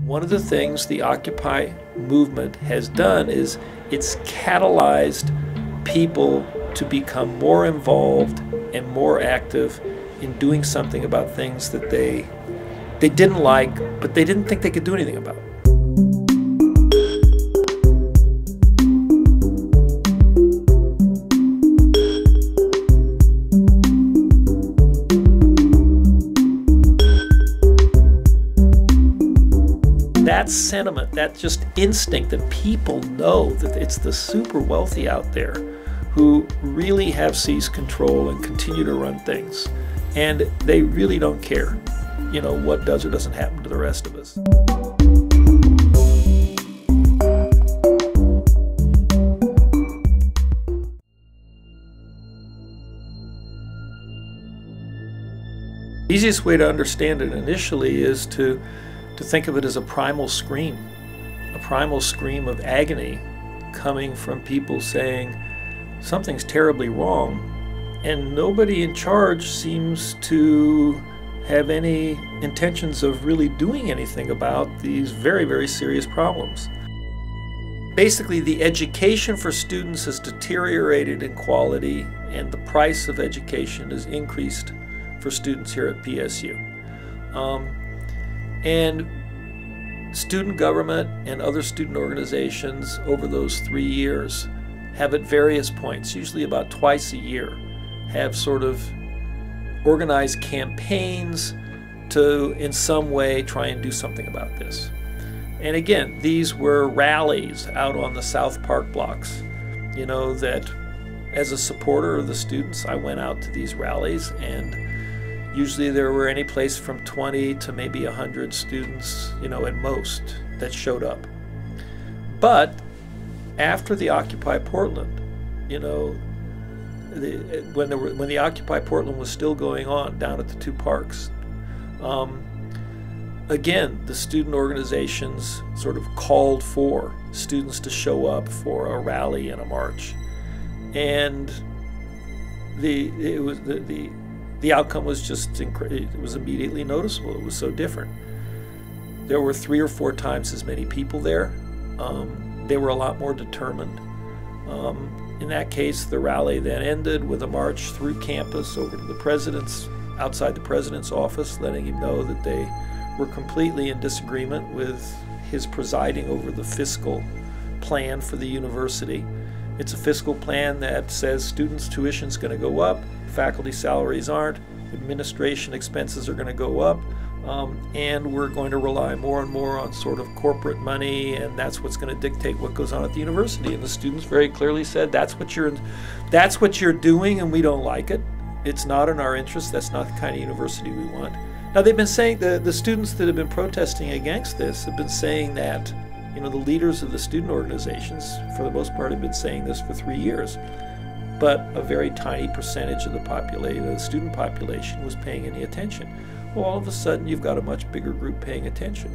One of the things the Occupy movement has done is it's catalyzed people to become more involved and more active in doing something about things that they didn't like, but they didn't think they could do anything about. That sentiment, that just instinct that people know that it's the super wealthy out there who really have seized control and continue to run things, and they really don't care, what does or doesn't happen to the rest of us. The easiest way to understand it initially is to think of it as a primal scream of agony coming from people saying something's terribly wrong, and nobody in charge seems to have any intentions of really doing anything about these very, very serious problems. Basically, the education for students has deteriorated in quality, and the price of education has increased for students here at PSU. And student government and other student organizations over those 3 years have at various points, usually about twice a year, have sort of organized campaigns to in some way try and do something about this. And again, these were rallies out on the South Park blocks. That as a supporter of the students, I went out to these rallies, and usually there were any place from 20 to maybe 100 students, at most, that showed up. But after the Occupy Portland, when the Occupy Portland was still going on down at the two parks, again, the student organizations sort of called for students to show up for a rally and a march, and the outcome was just incredible. It was immediately noticeable. It was so different. There were 3 or 4 times as many people there. They were a lot more determined. In that case, the rally then ended with a march through campus over to the president's, outside the president's office, letting him know that they were completely in disagreement with his presiding over the fiscal plan for the university. It's a fiscal plan that says students' tuition is going to go up, faculty salaries aren't, administration expenses are going to go up, and we're going to rely more and more on sort of corporate money, and that's what's going to dictate what goes on at the university. And the students very clearly said, that's what you're doing, and we don't like it. It's not in our interest. That's not the kind of university we want. Now, they've been saying, the students that have been protesting against this have been saying that, the leaders of the student organizations, for the most part, have been saying this for 3 years. But a very tiny percentage of the student population was paying any attention. Well, all of a sudden, you've got a much bigger group paying attention.